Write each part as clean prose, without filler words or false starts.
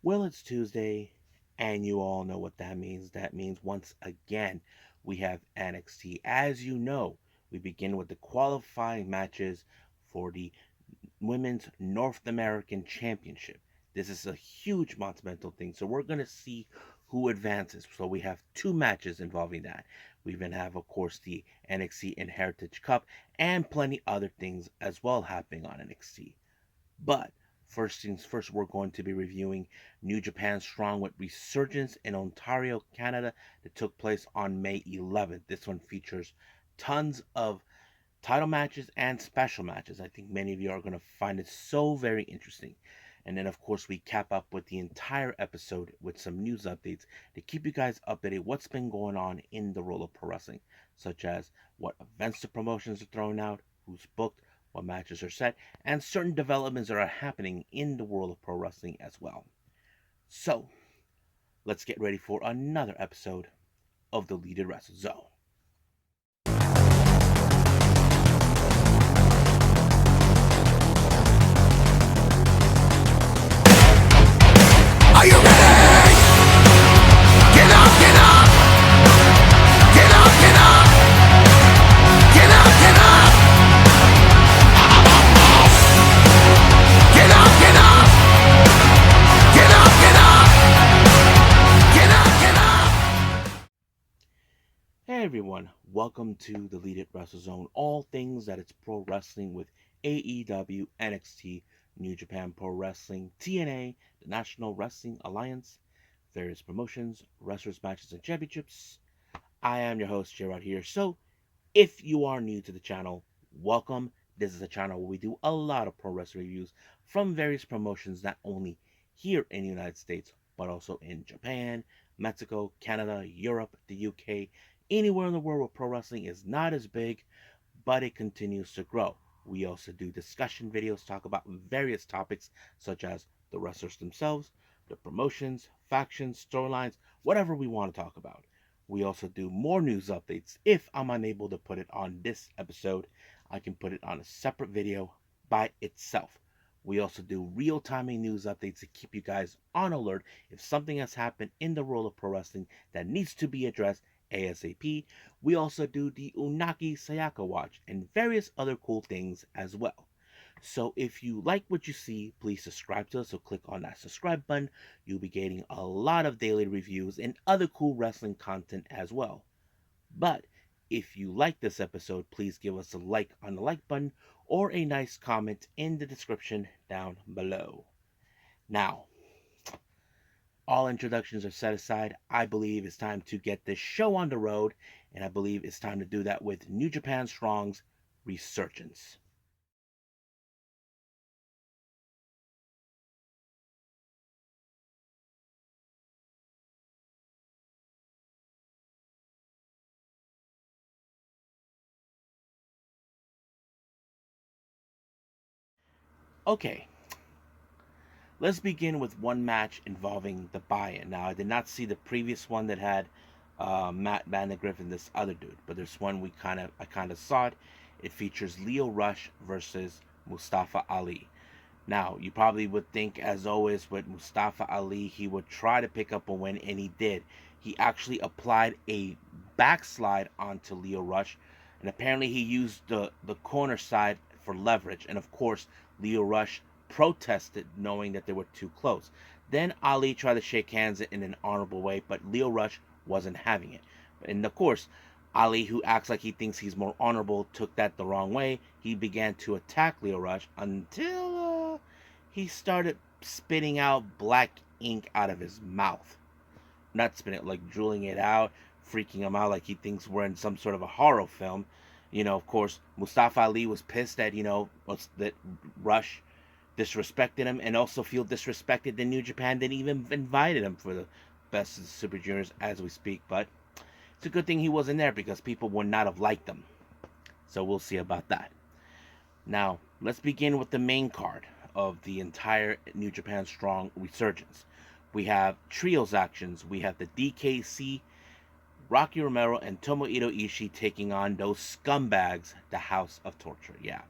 Well, it's Tuesday, and you all know what that means. That means once again, we have NXT. As you know, we begin with the qualifying matches for the Women's North American Championship. This is a huge monumental thing, so we're going to see who advances. So we have two matches involving that. We even have, of course, the NXT and Heritage Cup and plenty other things as well happening on NXT. But first things first, we're going to be reviewing New Japan Strong with Resurgence in Ontario, Canada, that took place on May 11th. This one features tons of title matches and special matches. I think many of you are going to find it so very interesting. And then, of course, we cap up with the entire episode with some news updates to keep you guys updated what's been going on in the world of pro wrestling, such as what events the promotions are throwing out, who's booked, what matches are set, and certain developments that are happening in the world of pro wrestling as well. So, let's get ready for another episode of the Leaded Wrestle Zone. Are you ready? Get up, get up! Get up, get up! Get up, get up! Get up, get up! Get up, get up! Get up, get up! Hey everyone, welcome to the Lead It Wrestle Zone. All things that it's pro wrestling with AEW, NXT, New Japan Pro Wrestling, TNA, the National Wrestling Alliance, various promotions, wrestlers, matches, and championships. I am your host, Gerard here. So, if you are new to the channel, welcome. This is a channel where we do a lot of pro wrestling reviews from various promotions, not only here in the United States, but also in Japan, Mexico, Canada, Europe, the UK, anywhere in the world where pro wrestling is not as big, but it continues to grow. We also do discussion videos, talk about various topics such as the wrestlers themselves, the promotions, factions, storylines, whatever we want to talk about. We also do more news updates. If I'm unable to put it on this episode, I can put it on a separate video by itself. We also do real-time news updates to keep you guys on alert if something has happened in the world of pro wrestling that needs to be addressed ASAP. We also do the Unagi Sayaka Watch and various other cool things as well. So if you like what you see, please subscribe to us. So click on that subscribe button. You'll be getting a lot of daily reviews and other cool wrestling content as well. But if you like this episode, please give us a like on the like button or a nice comment in the description down below. Now, all introductions are set aside. I believe it's time to get this show on the road, and I believe it's time to do that with New Japan Strong's Resurgence. Okay, let's begin with one match involving the buy-in. Now, I did not see the previous one that had Matt Vandegrift and this other dude, but there's one I kind of saw it. It features Leo Rush versus Mustafa Ali. Now, you probably would think, as always, with Mustafa Ali, he would try to pick up a win, and he did. He actually applied a backslide onto Leo Rush, and apparently he used the corner side for leverage. And of course, Leo Rush protested, knowing that they were too close. Then Ali tried to shake hands in an honorable way, but Leo Rush wasn't having it. And of course, Ali, who acts like he thinks he's more honorable, took that the wrong way. He began to attack Leo Rush until he started spitting out black ink out of his mouth. Not spitting it, like drooling it out, freaking him out like he thinks we're in some sort of a horror film. Of course, Mustafa Ali was pissed that, that Rush disrespected him, and also feel disrespected that New Japan didn't even invited him for the Best of the Super Juniors as we speak. But it's a good thing he wasn't there, because people would not have liked him. So we'll see about that. Now, let's begin with the main card of the entire New Japan Strong Resurgence. We have trios actions. We have the DKC, Rocky Romero, and Tomohiro Ishii taking on those scumbags, the House of Torture. Yeah.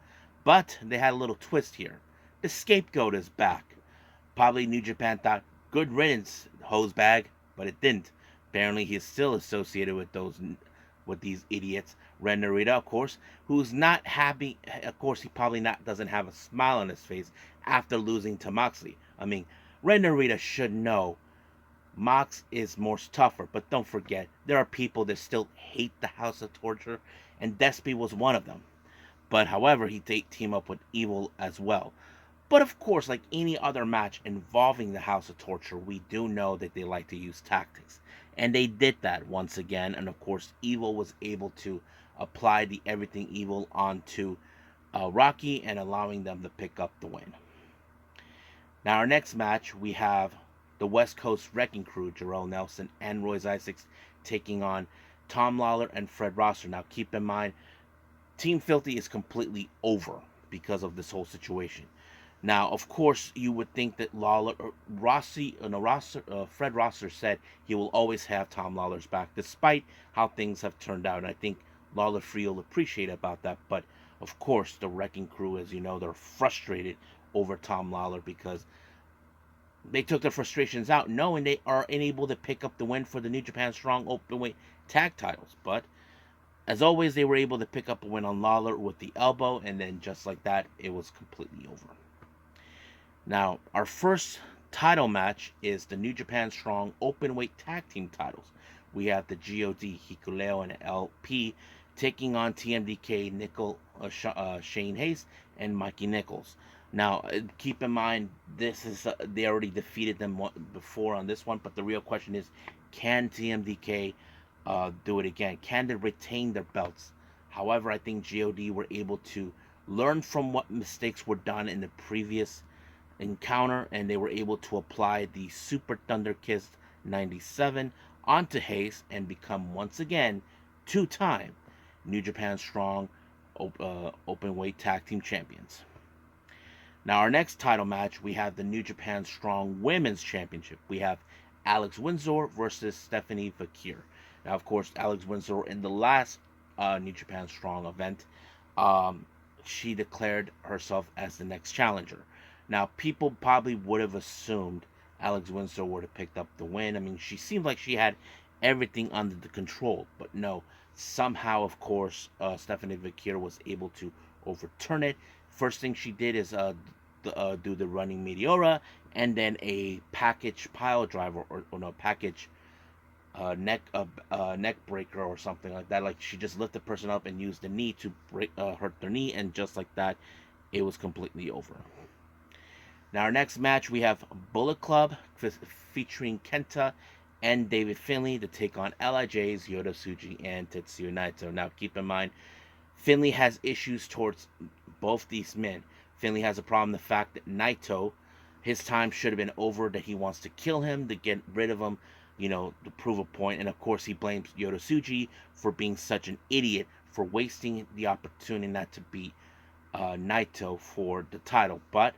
But they had a little twist here. The scapegoat is back. Probably New Japan thought, good riddance, hose bag, but it didn't. Apparently, he is still associated with these idiots. Ren Narita, of course, who's not happy. Of course, he probably not doesn't have a smile on his face after losing to Moxley. I mean, Ren Narita should know Mox is more tougher, but don't forget, there are people that still hate the House of Torture, and Despy was one of them. But however, he did team up with Evil as well. But of course, like any other match involving the House of Torture, we do know that they like to use tactics. And they did that once again. And of course, Evil was able to apply the Everything Evil onto Rocky and allowing them to pick up the win. Now, our next match, we have the West Coast Wrecking Crew, Jarrell Nelson and Royce Isaacs, taking on Tom Lawler and Fred Rosser. Now, keep in mind, Team Filthy is completely over because of this whole situation. Now, of course, you would think that Fred Rosser said he will always have Tom Lawler's back, despite how things have turned out. And I think Lawler Free will appreciate about that. But of course, the Wrecking Crew, as you know, they're frustrated over Tom Lawler because they took their frustrations out, knowing they are unable to pick up the win for the New Japan Strong Openweight Tag Titles. But as always, they were able to pick up a win on Lawler with the elbow, and then just like that, it was completely over. Now, our first title match is the New Japan Strong Openweight Tag Team titles. We have the GOD, Hikuleo and LP, taking on TMDK, Shane Hayes, and Mikey Nichols. Now, keep in mind, this is they already defeated them before on this one, but the real question is, can TMDK do it again? Can they retain their belts? However, I think GOD were able to learn from what mistakes were done in the previous encounter, and they were able to apply the Super Thunder Kiss 97 onto Hayes and become once again two-time New Japan Strong Openweight Tag Team Champions. Now, our next title match, we have the New Japan Strong Women's Championship. We have Alex Windsor versus Stephanie Vakir. Now, of course, Alex Windsor in the last New Japan Strong event, she declared herself as the next challenger. Now, people probably would have assumed Alex Windsor would have picked up the win. I mean, she seemed like she had everything under the control, but no. Somehow, of course, Stephanie Vakir was able to overturn it. First thing she did is do the running Meteora, and then a package pile driver, or no, package neck breaker or something like that. Like, she just lifted the person up and used the knee to hurt their knee, and just like that, it was completely over. Now, our next match, we have Bullet Club featuring Kenta and David Finlay to take on LIJ's Yota Tsuji and Tetsuya Naito. Now, keep in mind, Finlay has issues towards both these men. Finlay has a problem, the fact that Naito, his time should have been over, that he wants to kill him, to get rid of him, to prove a point. And of course, he blames Yota Tsuji for being such an idiot, for wasting the opportunity not to beat Naito for the title. But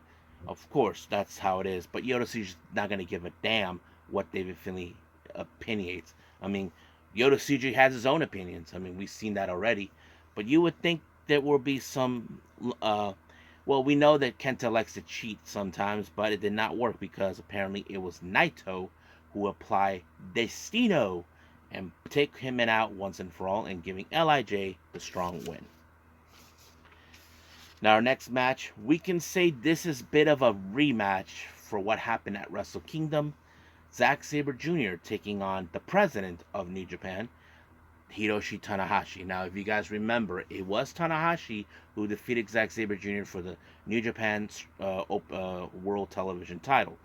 of course, that's how it is. But Yota Tsuji's not going to give a damn what David Finlay opinionates. I mean, Yota Tsuji has his own opinions. I mean, we've seen that already. But you would think there will be some... well, we know that Kenta likes to cheat sometimes, but it did not work because apparently it was Naito who applied Destino and take him out once and for all, and giving LIJ the strong win. Now, our next match, we can say this is a bit of a rematch for what happened at Wrestle Kingdom. Zack Sabre Jr. taking on the president of New Japan, Hiroshi Tanahashi. Now, if you guys remember, it was Tanahashi who defeated Zack Sabre Jr. for the New Japan World Television title.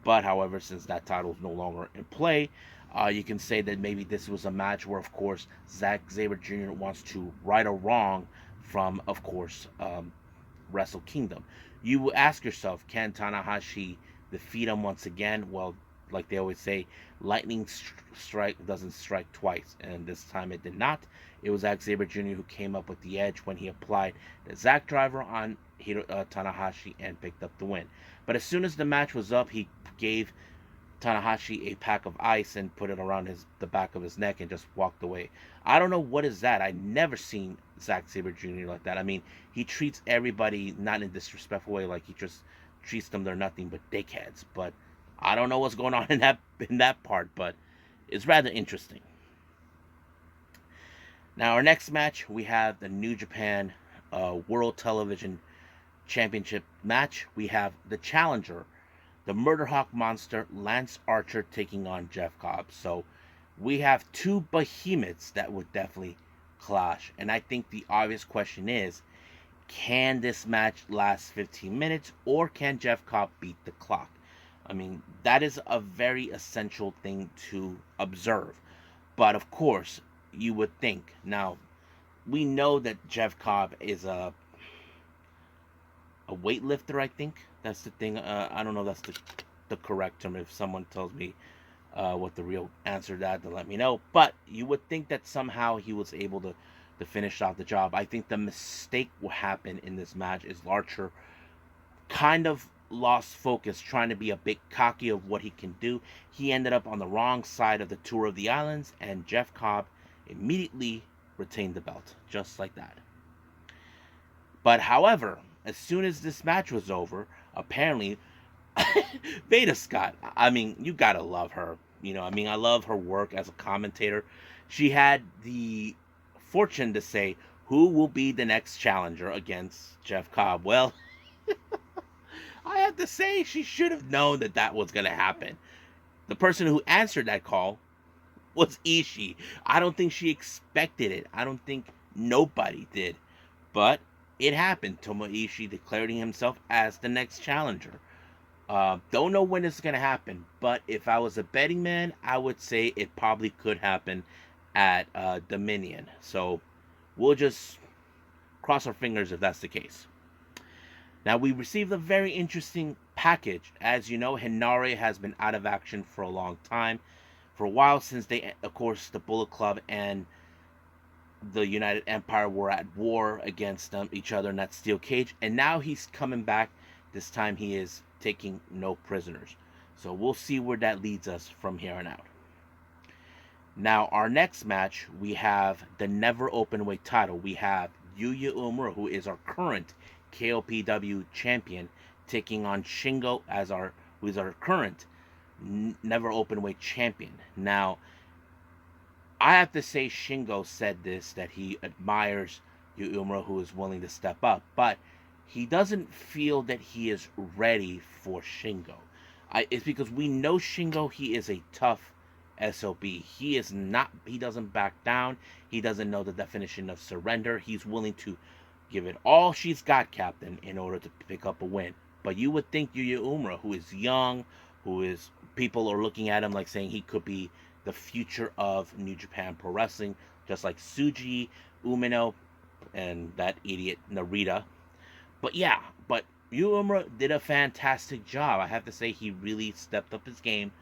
But, however, since that title is no longer in play, you can say that maybe this was a match where, of course, Zack Sabre Jr. wants to right a wrong from, of course, Wrestle Kingdom. You will ask yourself, can Tanahashi defeat him once again? Well, like they always say, lightning strike doesn't strike twice, and this time it did not. It was Zack Sabre Jr. who came up with the edge when he applied the Zack driver on Tanahashi and picked up the win. But as soon as the match was up, he gave Tanahashi a pack of ice and put it around the back of his neck and just walked away. I don't know what is that. I never seen Zack Sabre Jr. like that. I mean, he treats everybody not in a disrespectful way, like he just treats them they're nothing but dickheads. But I don't know what's going on in that part, but it's rather interesting. Now, our next match, we have the New Japan World Television Championship match. We have the challenger, the Murder Hawk Monster, Lance Archer, taking on Jeff Cobb. So we have two behemoths that would definitely clash. And I think the obvious question is, can this match last 15 minutes, or can Jeff Cobb beat the clock? I mean, that is a very essential thing to observe. But of course, you would think. Now, we know that Jeff Cobb is a weightlifter, I think. That's the thing. I don't know if that's the correct term. If someone tells me what the real answer to that, then let me know. But you would think that somehow he was able to finish off the job. I think the mistake will happen in this match is Larcher kind of lost focus trying to be a bit cocky of what he can do. He ended up on the wrong side of the Tour of the Islands, and Jeff Cobb immediately retained the belt, just like that. But however, as soon as this match was over, apparently Veda Scott, I mean, you gotta love her. I mean, I love her work as a commentator. She had the fortune to say, who will be the next challenger against Jeff Cobb? Well, I have to say, she should have known that that was going to happen. The person who answered that call was Ishii. I don't think she expected it. I don't think nobody did. But it happened. Tomo Ishii declaring himself as the next challenger. Don't know when it's going to happen, but if I was a betting man, I would say it probably could happen at Dominion. So we'll just cross our fingers if that's the case. Now, we received a very interesting package. As you know, Hinare has been out of action for a long time. For a while, since they, of course, the Bullet Club and the United Empire were at war against each other in that steel cage. And now he's coming back. This time he is taking no prisoners. So we'll see where that leads us from here on out. Now, our next match, we have the Never Openweight title. We have Yuya Uemura, who is our current KOPW champion, taking on Shingo who is our current Never Openweight champion. Now, I have to say Shingo said this, that he admires Yuya Uemura, who is willing to step up, but he doesn't feel that he is ready for Shingo. It's because we know Shingo, he is a tough SOB. He is not, he doesn't back down. He doesn't know the definition of surrender. He's willing to give it all she's got, Captain, in order to pick up a win. But you would think Yuya Uemura, who is young, people are looking at him like saying he could be the future of New Japan Pro Wrestling, just like Tsuji, Umino, and that idiot Narita. But yeah, Yuya Uemura did a fantastic job. I have to say he really stepped up his game.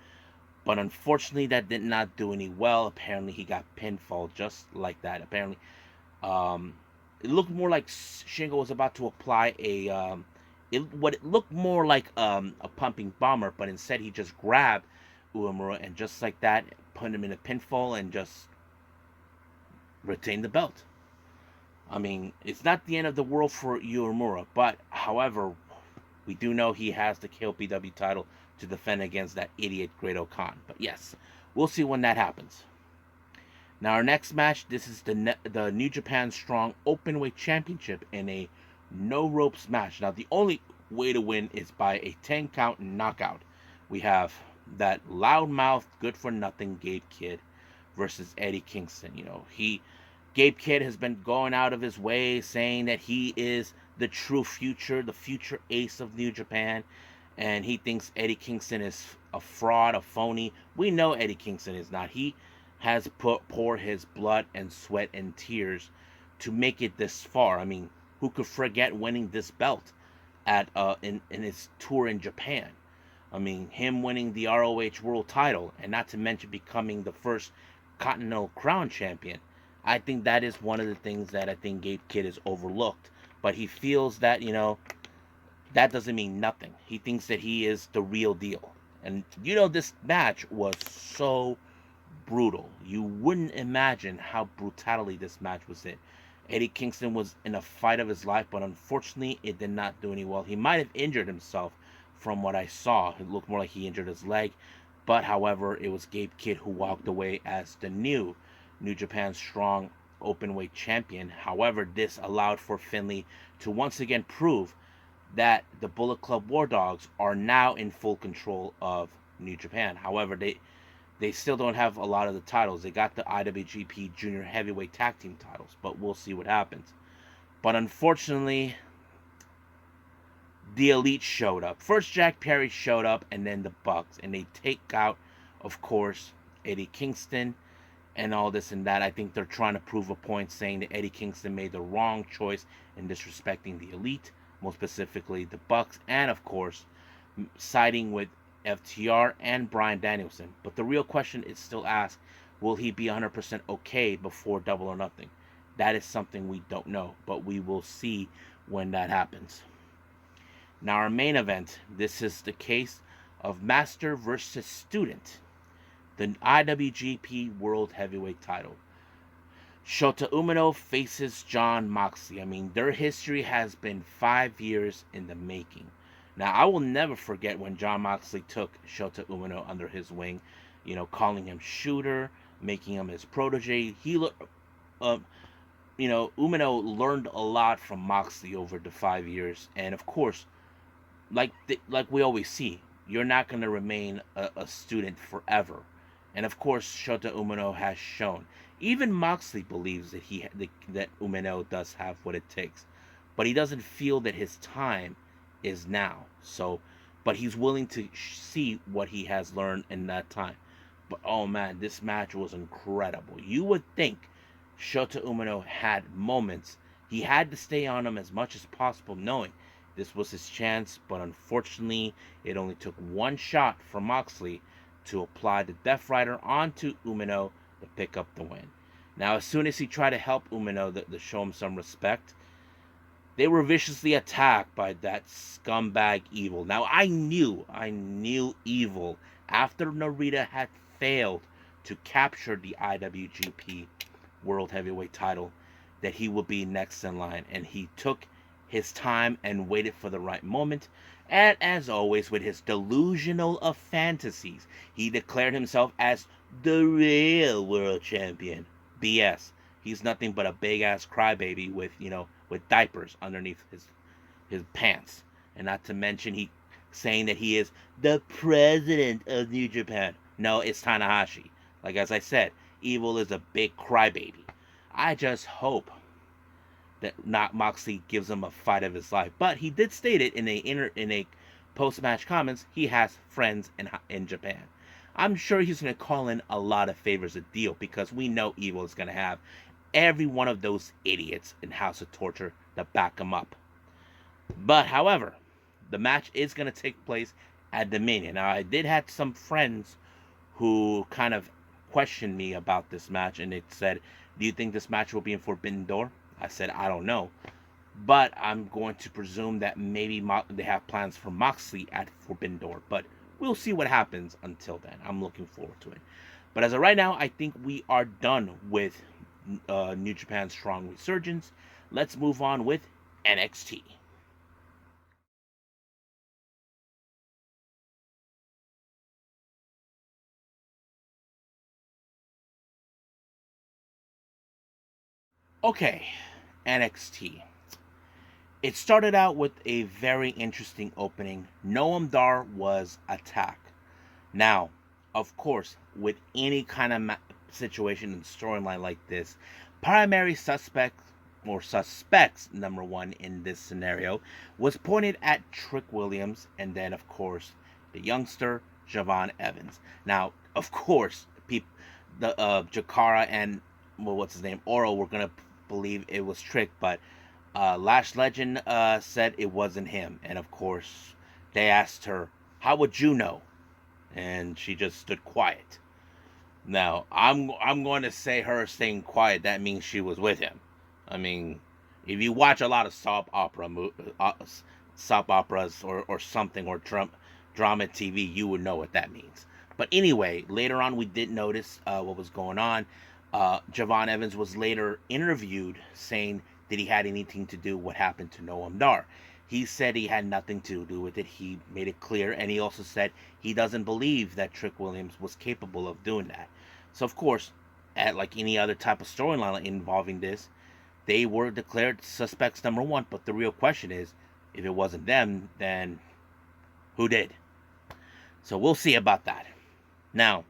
But unfortunately, that did not do any well. Apparently, he got pinfall just like that. Apparently, it looked more like Shingo was about to apply what it looked more like a pumping bomber, but instead he just grabbed Uemura and just like that, put him in a pinfall and just retained the belt. I mean, it's not the end of the world for Uemura, but however, we do know he has the KOPW title to defend against that idiot Great-O-Khan. But yes, we'll see when that happens. Now, our next match, this is the New Japan Strong Openweight Championship in a no ropes match. Now, the only way to win is by a 10 count knockout. We have that loudmouth, good for nothing Gabe Kidd versus Eddie Kingston. Gabe Kidd has been going out of his way saying that he is the true future, the future ace of New Japan, and he thinks Eddie Kingston is a fraud, a phony. We know Eddie Kingston is not. He has poured his blood and sweat and tears to make it this far. I mean, who could forget winning this belt at in his tour in Japan? I mean, him winning the ROH World Title, and not to mention becoming the first Continental Crown Champion. I think that is one of the things that I think Gabe Kidd is overlooked. But he feels that, that doesn't mean nothing. He thinks that he is the real deal. And, this match was so brutal. You wouldn't imagine how brutality this match was in. Eddie Kingston was in a fight of his life, but unfortunately, it did not do any well. He might have injured himself from what I saw. It looked more like he injured his leg. But however, it was Gabe Kidd who walked away as the new New Japan Strong Openweight champion. However, this allowed for Finlay to once again prove that the Bullet Club War Dogs are now in full control of New Japan. However, they still don't have a lot of the titles. They got the IWGP Junior Heavyweight Tag Team titles, but we'll see what happens. But unfortunately, the Elite showed up. First, Jack Perry showed up, and then the Bucks, and they take out, of course, Eddie Kingston and all this and that. I think they're trying to prove a point, saying that Eddie Kingston made the wrong choice in disrespecting the Elite, most specifically the Bucks, and of course, siding with FTR and Bryan Danielson. But the real question is still asked: will he be 100% okay before Double or Nothing? That is something we don't know, but we will see when that happens. Now, our main event, this is the case of Master versus Student, the IWGP World Heavyweight title. Shota Umino faces Jon Moxley. I mean, their history has been 5 years in the making. Now, I will never forget when Jon Moxley took Shota Umino under his wing, calling him Shooter, making him his protege. Umino learned a lot from Moxley over the 5 years, and of course, like we always see, you're not going to remain a student forever. And of course, Shota Umino has shown. Even Moxley believes that Umino does have what it takes, but he doesn't feel that his time is now. So, but he's willing to see what he has learned in that time. But oh man, this match was incredible. You would think Shota Umino had moments. He had to stay on him as much as possible, knowing this was his chance, but unfortunately, it only took one shot from Moxley to apply the Death Rider onto Umino to pick up the win. Now, as soon as he tried to help Umino to show him some respect, they were viciously attacked by that scumbag Evil. Now, I knew Evil, after Narita had failed to capture the IWGP World Heavyweight title, that he would be next in line. And he took his time and waited for the right moment. And as always, with his delusional of fantasies, he declared himself as the real world champion. BS. He's nothing but a big ass crybaby with diapers underneath his pants. And not to mention he saying that he is the president of New Japan. No, it's Tanahashi. Like as I said, Evil is a big crybaby. I just hope that not Moxley gives him a fight of his life. But he did state it in a post-match comments. He has friends in Japan. I'm sure he's going to call in a lot of favors a deal, because we know Evil is going to have every one of those idiots in House of Torture to back him up. But however, the match is going to take place at Dominion. Now, I did have some friends who kind of questioned me about this match, and it said, do you think this match will be in Forbidden Door? I said, I don't know. But I'm going to presume that maybe they have plans for Moxley at Forbidden Door. But we'll see what happens until then. I'm looking forward to it. But as of right now, I think we are done with New Japan Strong Resurgence. Let's move on with NXT. Okay, NXT. It started out with a very interesting opening. Noam Dar was attacked. Now, of course, with any kind of situation and storyline like this, primary suspect or suspects number one in this scenario was pointed at Trick Williams, and then of course the youngster Javon Evans. Now, of course, the Jakara and what's his name, Oro, were gonna believe it was Trick, but Lash Legend said it wasn't him, and of course they asked her, "How would you know?" And she just stood quiet. Now, I'm going to say her staying quiet, that means she was with him. I mean, if you watch a lot of soap operas or something, or drama TV, you would know what that means. But anyway, later on we did notice what was going on. Javon Evans was later interviewed saying, did he had anything to do what happened to Noam Dar? He said he had nothing to do with it. He made it clear, and he also said he doesn't believe that Trick Williams was capable of doing that. So, of course, at like any other type of storyline involving this, they were declared suspects number one. But the real question is, if it wasn't them, then who did? So we'll see about that. Now,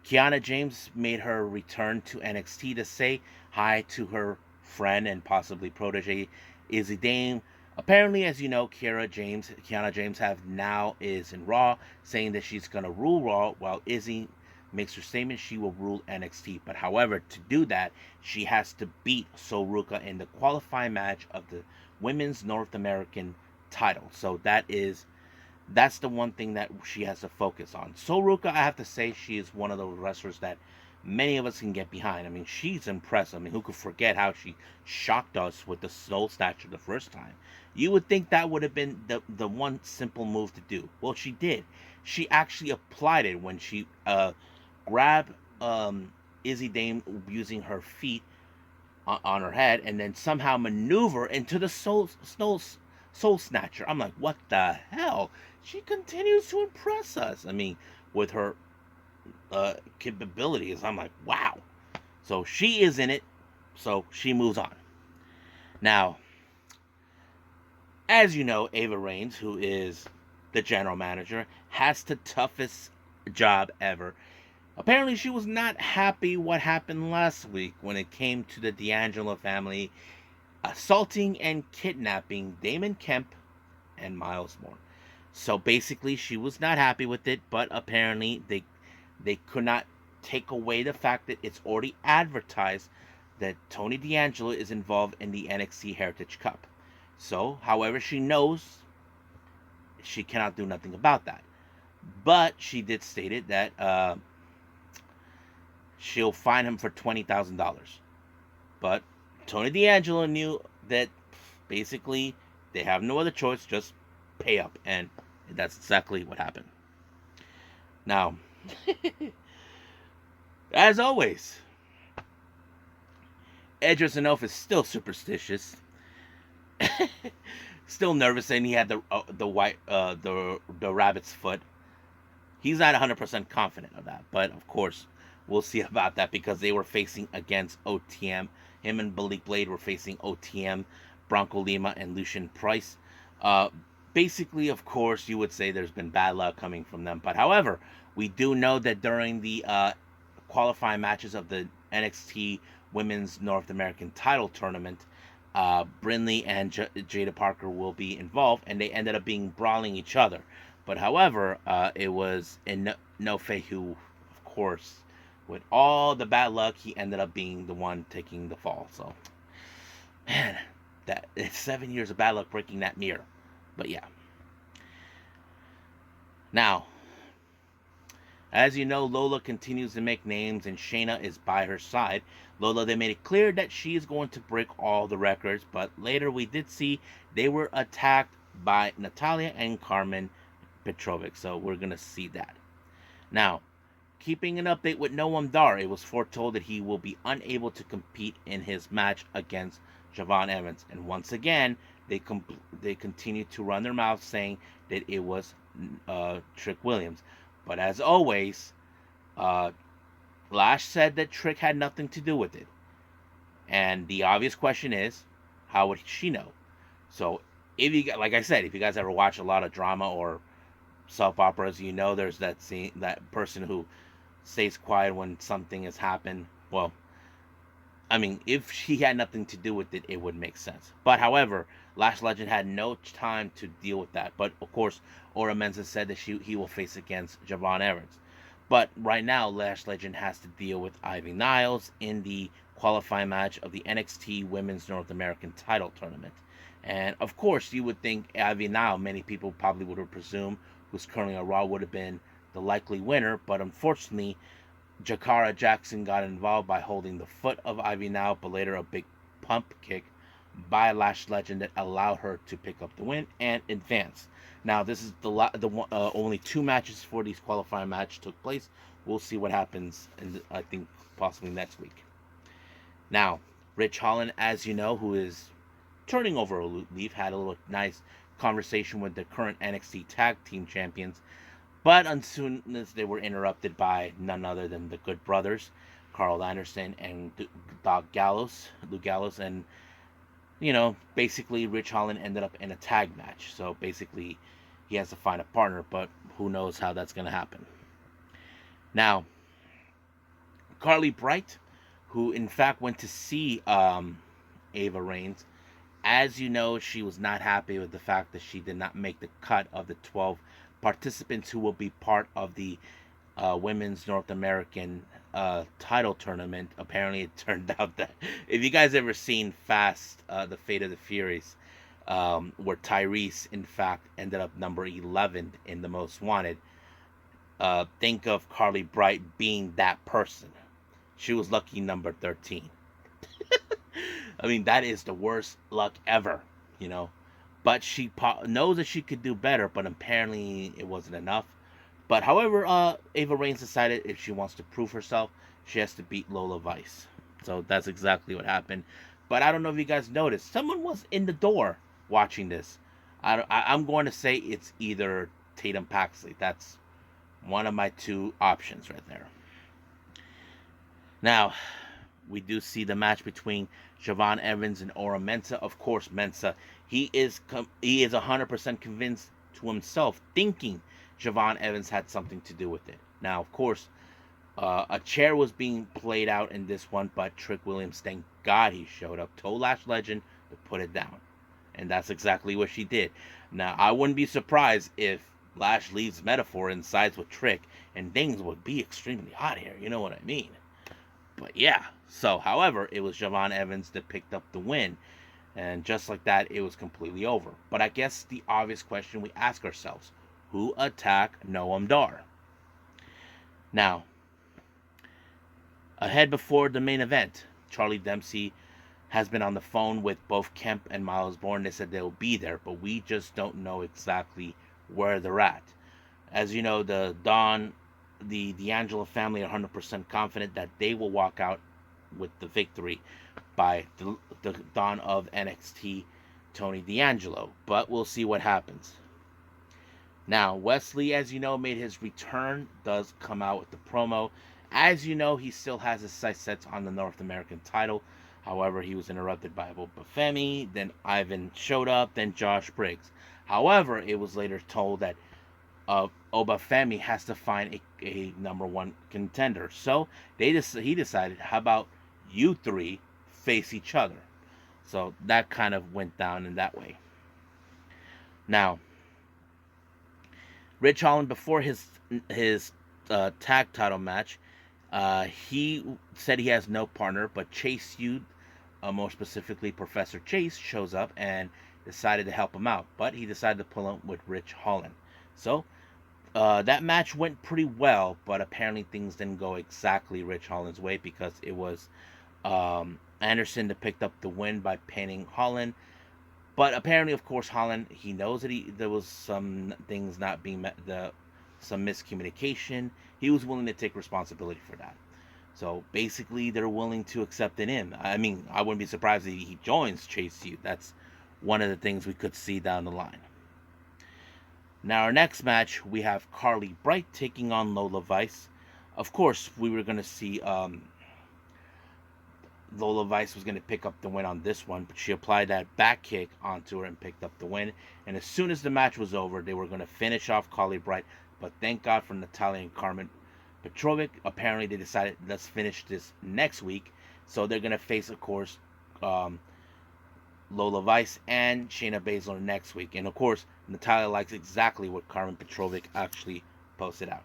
Kiana James made her return to NXT to say hi to her friend and possibly protege Izzy Dame. Apparently, as you know, Kiana James have now is in Raw, saying that she's gonna rule Raw, while Izzy makes her statement she will rule NXT. But however, to do that, she has to beat Soruka in the qualifying match of the Women's North American title. So that's the one thing that she has to focus on. Soruka, I have to say, she is one of those wrestlers that many of us can get behind. I mean, she's impressive. I mean, who could forget how she shocked us with the Soul Snatcher the first time? You would think that would have been the one simple move to do. Well, she did. She actually applied it when she grabbed Izzy Dame using her feet on her head and then somehow maneuver into the Soul Snatcher. I'm like, what the hell? She continues to impress us. I mean, with her capabilities, I'm like, wow. So she is in it. So she moves on. Now, as you know, Ava Reigns, who is the general manager, has the toughest job ever. Apparently, she was not happy what happened last week when it came to the D'Angelo family assaulting and kidnapping Damon Kemp and Miles Moore. So basically, she was not happy with it, but apparently they could not take away the fact that it's already advertised that Tony D'Angelo is involved in the NXT Heritage Cup. So, however, she knows she cannot do nothing about that. But she did state it that she'll fine him for $20,000. But Tony D'Angelo knew that basically they have no other choice, just pay up. And that's exactly what happened. Now, as always, Edris Enough is still superstitious. Still nervous, saying he had the rabbit's foot. He's not 100% confident of that, but of course, we'll see about that because they were facing against OTM. Him and Malik Blade were facing OTM, Bronco Lima, and Lucian Price. Basically, of course, you would say there's been bad luck coming from them. But however, we do know that during the qualifying matches of the NXT Women's North American title tournament, Brindley and Jada Parker will be involved, and they ended up being brawling each other. But however, it was Inoue who, of course, with all the bad luck, he ended up being the one taking the fall. So, man, that it's 7 years of bad luck breaking that mirror. But yeah. Now, as you know, Lola continues to make names, and Shayna is by her side. Lola, they made it clear that she is going to break all the records, but later we did see they were attacked by Natalia and Carmen Petrovic, so we're going to see that. Now, keeping an update with Noam Dar, it was foretold that he will be unable to compete in his match against Javon Evans, and once again, they continue to run their mouths saying that it was Trick Williams. But as always, Lash said that Trick had nothing to do with it. And the obvious question is, how would she know? So, if you, like I said, if you guys ever watch a lot of drama or soap operas, you know there's that scene, that person who stays quiet when something has happened. Well, I mean, if she had nothing to do with it, it would make sense. But however, Lash Legend had no time to deal with that. But of course, Ora Menza said that he will face against Javon Evans. But right now, Lash Legend has to deal with Ivy Niles in the qualifying match of the NXT Women's North American title tournament. And of course, you would think Ivy Niles, many people probably would have presumed, who's currently on Raw, would have been the likely winner. But unfortunately, Jakara Jackson got involved by holding the foot of Ivy Now, but later a big pump kick by Lash Legend that allowed her to pick up the win and advance. Now, this is only two matches for these qualifying matches took place. We'll see what happens, I think possibly next week. Now, Rich Holland, as you know, who is turning over a leaf, had a little nice conversation with the current NXT Tag Team Champions. But as soon as they were interrupted by none other than the Good Brothers, Carl Anderson and Luke Gallows, and basically Rich Holland ended up in a tag match. So basically, he has to find a partner, but who knows how that's going to happen. Now, Carly Bright, who in fact went to see Ava Reigns, as you know, she was not happy with the fact that she did not make the cut of the 12 participants who will be part of the women's North American title tournament. Apparently, it turned out that if you guys ever seen Fast, The Fate of the Furies, where Tyrese, in fact, ended up number 11 in the Most Wanted, think of Carly Bright being that person. She was lucky number 13. I mean, that is the worst luck ever, you know. But she knows that she could do better, but apparently it wasn't enough. But however, Ava Reigns decided if she wants to prove herself, she has to beat Lola Vice. So that's exactly what happened. But I don't know if you guys noticed, someone was in the door watching this. I'm going to say it's either Tatum Paxley. That's one of my two options right there. Now, we do see the match between Javon Evans and Ora Mensah. Of course, Mensah, he is 100% convinced to himself, thinking Javon Evans had something to do with it. Now, of course, a chair was being played out in this one, but Trick Williams, thank God he showed up, told Lash Legend to put it down. And that's exactly what she did. Now, I wouldn't be surprised if Lash leaves Metaphor and sides with Trick, and things would be extremely hot here. You know what I mean? But yeah, so however, it was Javon Evans that picked up the win. And just like that, it was completely over. But I guess the obvious question we ask ourselves, who attacked Noam Dar? Now, ahead before the main event, Charlie Dempsey has been on the phone with both Kemp and Miles Bourne. They said they'll be there, but we just don't know exactly where they're at. As you know, the D'Angelo family are 100% confident that they will walk out with the victory by the dawn of NXT Tony D'Angelo. But we'll see what happens. Now, Wesley, as you know, made his return, does come out with the promo. As you know, he still has his sights set on the North American title. However, he was interrupted by Obafemi, then Ivan showed up, then Josh Briggs. However, it was later told that Obafemi has to find a number one contender. So he decided, how about you three face each other? So that kind of went down in that way. Now, Rich Holland, before his tag title match, he said he has no partner, but Chase Youth, more specifically Professor Chase, shows up and decided to help him out. But he decided to pull him with Rich Holland. So that match went pretty well, but apparently things didn't go exactly Rich Holland's way, because it was Anderson that picked up the win by pinning Holland. But apparently, of course, Holland, he knows that there was some things not being met, some miscommunication. He was willing to take responsibility for that. So basically, they're willing to accept it in. I mean, I wouldn't be surprised if he joins Chase U. That's one of the things we could see down the line. Now, our next match, we have Carly Bright taking on Lola Vice. Of course, we were going to see Lola Vice was going to pick up the win on this one, but she applied that back kick onto her and picked up the win. And as soon as the match was over, they were going to finish off Carly Bright, but thank God for Natalia and Carmen Petrovic. Apparently, they decided, let's finish this next week. So they're going to face, of course, Lola Vice and Shayna Baszler next week. And of course, Natalia likes exactly what Carmen Petrovic actually posted out.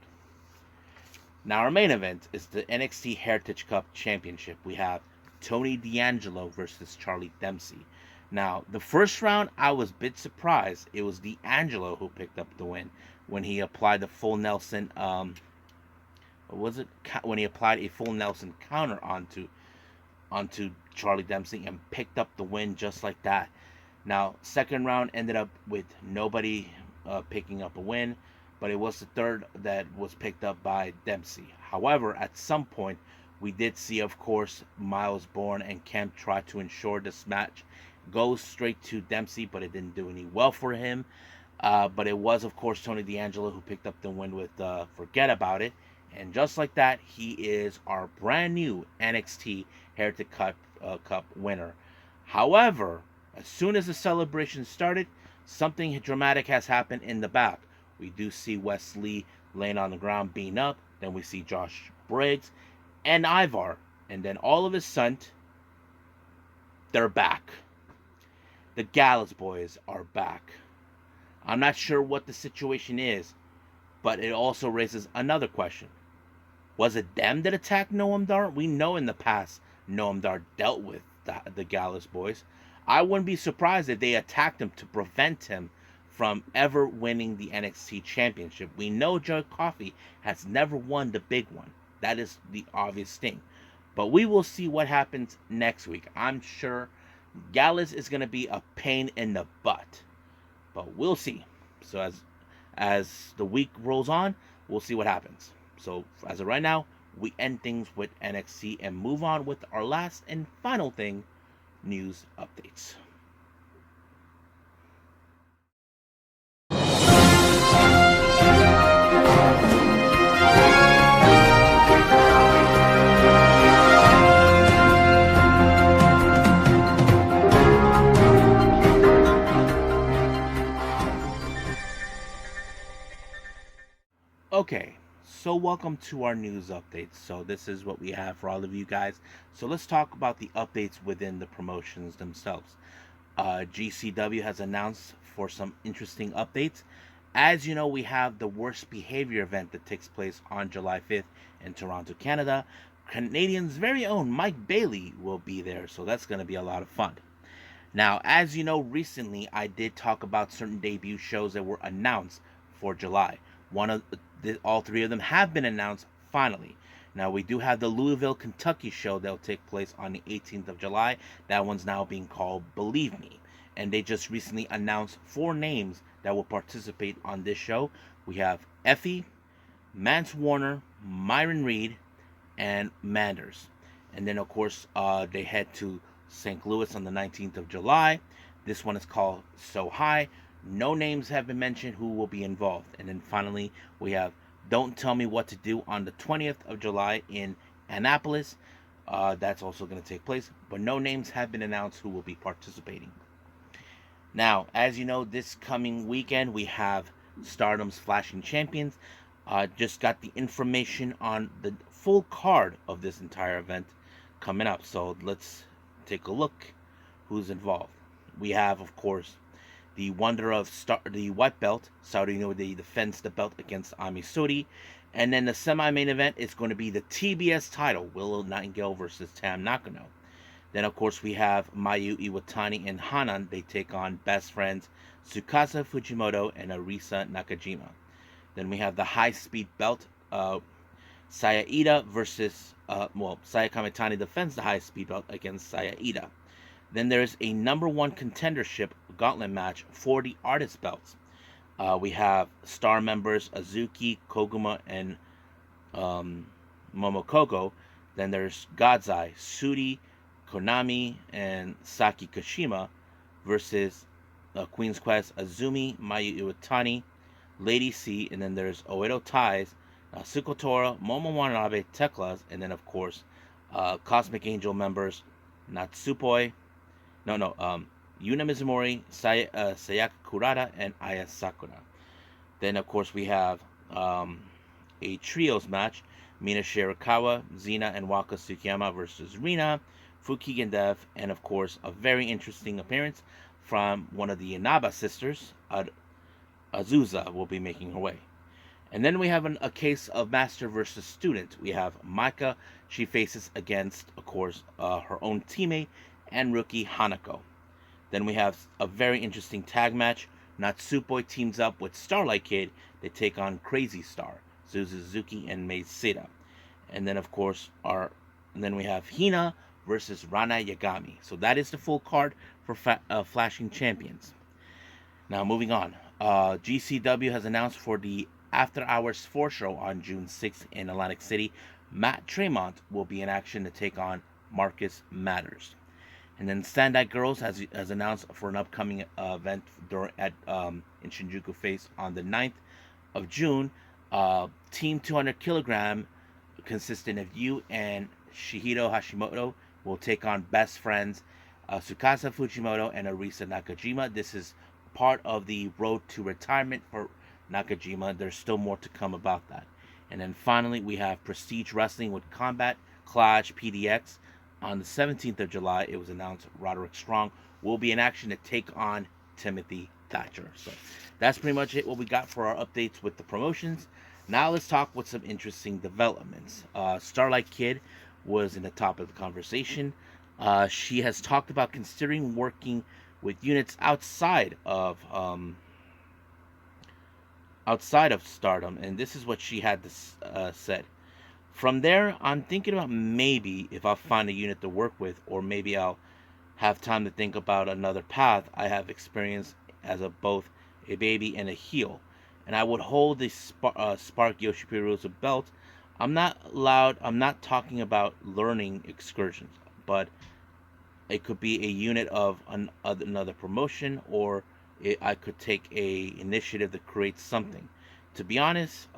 Now, our main event is the NXT Heritage Cup Championship. We have Tony D'Angelo versus Charlie Dempsey. Now, the first round, I was a bit surprised. It was D'Angelo who picked up the win when he applied the full Nelson. When he applied a full Nelson counter onto Charlie Dempsey and picked up the win just like that. Now, second round ended up with nobody picking up a win, but it was the third that was picked up by Dempsey. However, at some point, we did see, of course, Miles Bourne and Kemp try to ensure this match goes straight to Dempsey, but it didn't do any well for him. But it was, of course, Tony D'Angelo who picked up the win with Forget About It. And just like that, he is our brand new NXT Heritage Cup winner. However, as soon as the celebration started, something dramatic has happened in the back. We do see Wesley laying on the ground beaten up. Then we see Josh Briggs and Ivar. And then all of a sudden, they're back. The Gallows Boys are back. I'm not sure what the situation is, but it also raises another question. Was it them that attacked Noam Dar? We know in the past Noam Dar dealt with the Gallows Boys. I wouldn't be surprised if they attacked him to prevent him from ever winning the NXT Championship. We know Joe Coffey has never won the big one. That is the obvious thing. But we will see what happens next week. I'm sure Gallows is going to be a pain in the butt. But we'll see. So as the week rolls on, we'll see what happens. So as of right now, we end things with NXT and move on with our last and final thing, news updates. Okay, so welcome to our news updates. So this is what we have for all of you guys. So let's talk about the updates within the promotions themselves. GCW has announced for some interesting updates. As you know, we have the Worst Behavior event that takes place on July 5th in Toronto, Canada. Canadian's very own Mike Bailey will be there, so that's going to be a lot of fun. Now, as you know, recently I did talk about certain debut shows that were announced for July. All three of them have been announced finally. Now we do have the Louisville, Kentucky show that will take place on the 18th of July. That one's now being called Believe Me. And they just recently announced 4 names that will participate on this show. We have Effie, Mance Warner, Myron Reed, and Manders. And then of course they head to St. Louis on the 19th of July. This one is called So High. No names have been mentioned who will be involved. And then finally, we have Don't Tell Me What to Do on the 20th of July in Annapolis. That's also going to take place. But no names have been announced who will be participating. Now, as you know, this coming weekend, we have Stardom's Flashing Champions. Just got the information on the full card of this entire event coming up. So let's take a look who's involved. We have, of course, the wonder of the white belt, Saudi Nudi, defends the belt against Ami Sodi. And then the semi-main event is going to be the TBS title, Willow Nightingale versus Tam Nakano. Then, of course, we have Mayu Iwatani and Hanan. They take on best friends Tsukasa Fujimoto and Arisa Nakajima. Then we have the high-speed belt, Saya Ida versus, Saya Kamitani defends the high-speed belt against Saya Ida. Then there's a number 1 contendership gauntlet match for the artist belts. We have star members Azuki, Koguma, and Momokoko. Then there's Godzai, Sudi, Konami, and Saki Kashima versus Queen's Quest, Azumi, Mayu Iwatani, Lady C, and then there's Oedo Ties, Sukotora, Momo Watanabe, Teklas, and then of course Cosmic Angel members Natsupoi, Yuna Mizumori, Sayaka Kurata, and Aya Sakura. Then, of course, we have a trios match. Mina Shirakawa, Xena, and Waka Tsukiyama versus Rina, Fukigen Dev, and, of course, a very interesting appearance from one of the Inaba sisters, Azusa, will be making her way. And then we have a case of master versus student. We have Maika. She faces against, of course, her own teammate and rookie Hanako. Then we have a very interesting tag match. Natsupoi teams up with Starlight Kid. They take on Crazy Star, Suzuki, and Mei Seda. And then, of course, we have Hina versus Rana Yagami. So that is the full card for Flashing Champions. Now, moving on. GCW has announced for the After Hours 4 show on June 6th in Atlantic City, Matt Tremont will be in action to take on Marcus Matters. And then Sendai Girls has announced for an upcoming event in Shinjuku Face on the 9th of June. Team 200 kilogram, consisting of you and Shihiro Hashimoto, will take on best friends Tsukasa Fujimoto and Arisa Nakajima. This is part of the road to retirement for Nakajima. There's still more to come about that. And then finally, we have Prestige Wrestling with Combat Clash PDX. On the 17th of July, it was announced Roderick Strong will be in action to take on Timothy Thatcher. So that's pretty much it, what we got for our updates with the promotions. Now let's talk with some interesting developments. Starlight Kid was in the top of the conversation. She has talked about considering working with units outside of Stardom, and this is what she had said. From there, I'm thinking about maybe if I'll find a unit to work with, or maybe I'll have time to think about another path. I have experience as both a baby and a heel, and I would hold the Spark Yoshipiru's belt. I'm not talking about learning excursions, but it could be a unit of another promotion, or I could take a initiative to create something. To be honest,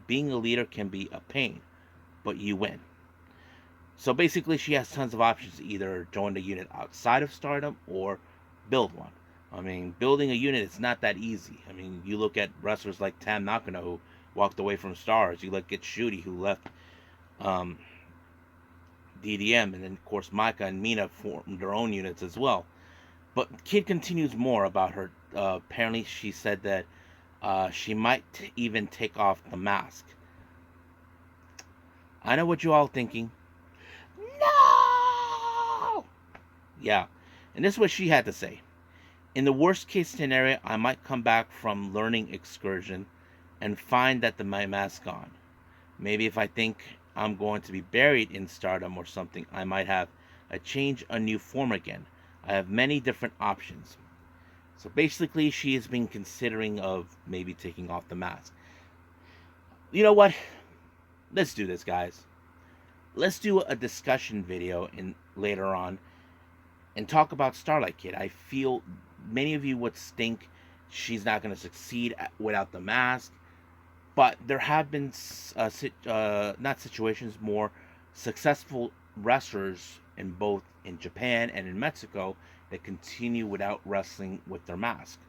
being a leader can be a pain, but you win. So basically, she has tons of options to either join the unit outside of Stardom or build one. I mean, building a unit is not that easy. I mean, you look at wrestlers like Tam Nakano who walked away from Stars. You look at Shooty who left um, DDM, and then of course Micah and Mina formed their own units as well. But Kid continues more about her. Apparently, she said that she might even take off the mask. I know what you all thinking. No! Yeah. And this is what she had to say. In the worst case scenario, I might come back from learning excursion and find that my mask's gone. Maybe if I think I'm going to be buried in Stardom or something, I might have a new form again. I have many different options. So basically, she has been considering of maybe taking off the mask. You know what? Let's do this, guys. Let's do a discussion video later on and talk about Starlight Kid. I feel many of you would think she's not going to succeed without the mask, but there have been not situations, more successful wrestlers in Japan and in Mexico that continue without wrestling with their mask.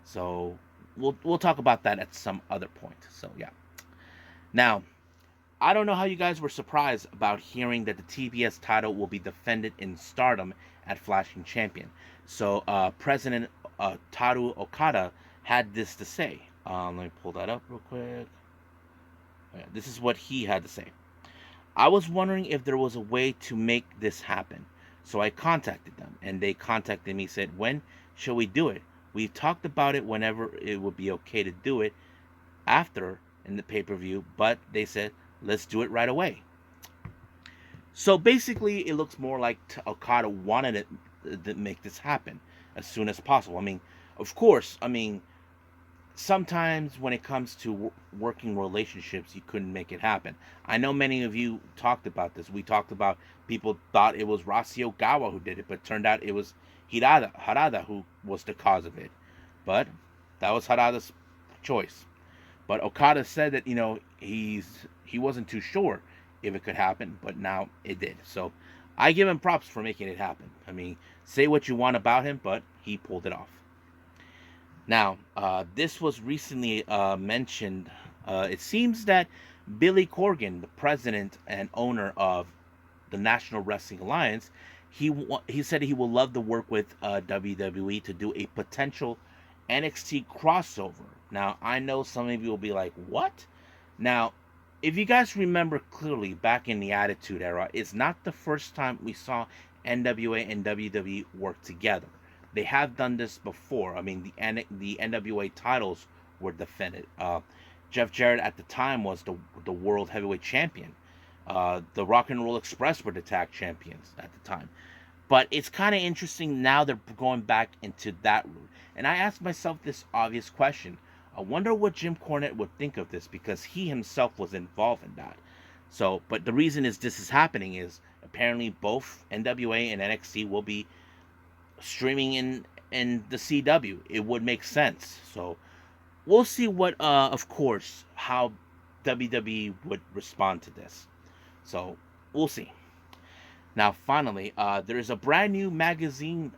So we'll talk about that at some other point. So yeah. Now, I don't know how you guys were surprised about hearing that the TBS title will be defended in Stardom at Flashing Champion. So President Taru Okada had this to say. Let me pull that up real quick. This is what he had to say. I was wondering if there was a way to make this happen. So I contacted them, and they contacted me, said, when shall we do it? We talked about it whenever it would be okay to do it after in the pay-per-view, but they said, let's do it right away. So basically, it looks more like Okada wanted it to make this happen as soon as possible. I mean, of course, sometimes when it comes to working relationships, you couldn't make it happen. I know many of you talked about this. We talked about people thought it was Rossy Ogawa who did it, but turned out it was Harada who was the cause of it. But that was Harada's choice. But Okada said that he wasn't too sure if it could happen, but now it did. So I give him props for making it happen. I mean, say what you want about him, but he pulled it off. Now, this was recently mentioned. It seems that Billy Corgan, the president and owner of the National Wrestling Alliance, he said he will love to work with WWE to do a potential NXT crossover. Now, I know some of you will be like, what? Now, if you guys remember clearly, back in the Attitude Era, it's not the first time we saw NWA and WWE work together. They have done this before. I mean, the NWA titles were defended. Jeff Jarrett at the time was the World Heavyweight Champion. The Rock and Roll Express were the tag champions at the time. But it's kind of interesting now they're going back into that route. And I asked myself this obvious question. I wonder what Jim Cornette would think of this, because he himself was involved in that. So, but the reason is this is happening is apparently both NWA and NXT will be streaming in the CW. It would make sense. So we'll see what, of course, how WWE would respond to this. So we'll see. Now, finally, there is a brand new magazine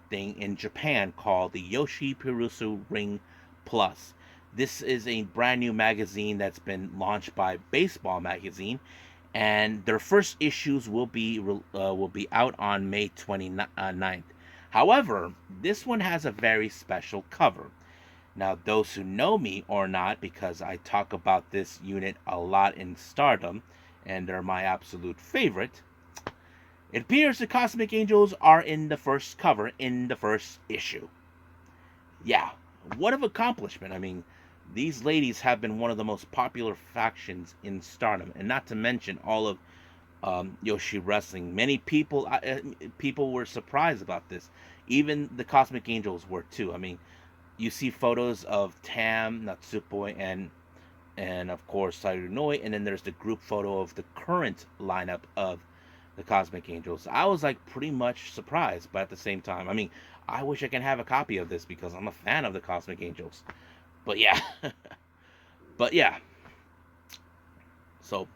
thing in Japan called the Yoshi Pirusu Ring Plus. This is a brand new magazine that's been launched by Baseball Magazine, and their first issues will be out on May 29th. However, this one has a very special cover. Now, those who know me or not, because I talk about this unit a lot in Stardom, and they're my absolute favorite, it appears the Cosmic Angels are in the first cover in the first issue. Yeah, what an accomplishment. I mean, these ladies have been one of the most popular factions in Stardom, and not to mention all of Yoshi Wrestling. Many people were surprised about this. Even the Cosmic Angels were too. I mean, you see photos of Tam, Natsupoi, and of course Sayuri, and then there's the group photo of the current lineup of the Cosmic Angels. I was like pretty much surprised, but at the same time, I mean, I wish I can have a copy of this because I'm a fan of the Cosmic Angels. But yeah, but yeah, so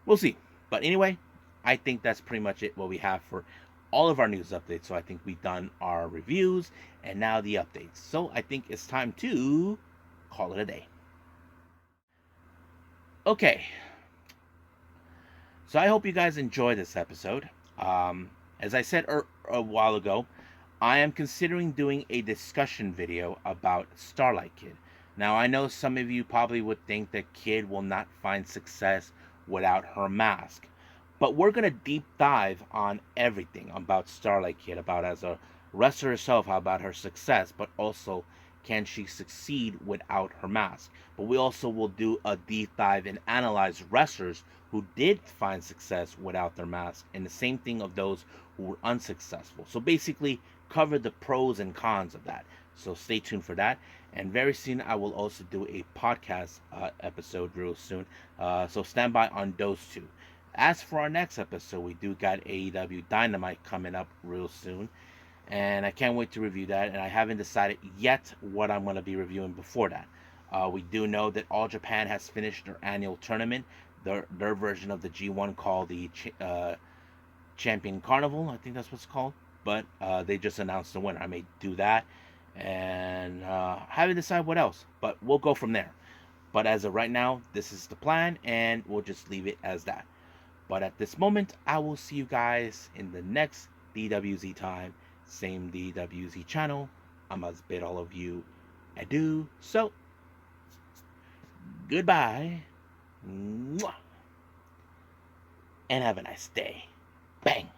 we'll see. But anyway, I think that's pretty much it what we have for all of our news updates. So I think we've done our reviews and now the updates. So I think it's time to call it a day. Okay, so I hope you guys enjoy this episode. As I said a while ago, I am considering doing a discussion video about Starlight Kid. Now, I know some of you probably would think that Kid will not find success without her mask, but we're going to deep dive on everything about Starlight Kid, about as a wrestler herself, about her success, but also can she succeed without her mask. But we also will do a deep dive and analyze wrestlers who did find success without their mask, and the same thing of those who were unsuccessful. So basically, cover the pros and cons of that. So stay tuned for that. And very soon, I will also do a podcast episode real soon. So stand by on those two. As for our next episode, we do got AEW Dynamite coming up real soon. And I can't wait to review that. And I haven't decided yet what I'm going to be reviewing before that. We do know that All Japan has finished their annual tournament, their version of the G1 called the Champion Carnival. I think that's what's called. But they just announced the winner. I may do that. And haven't decided what else. But we'll go from there. But as of right now, this is the plan. And we'll just leave it as that. But at this moment, I will see you guys in the next DWZ time. Same DWZ channel. I must bid all of you adieu. So, goodbye. Mwah. And have a nice day. Bang.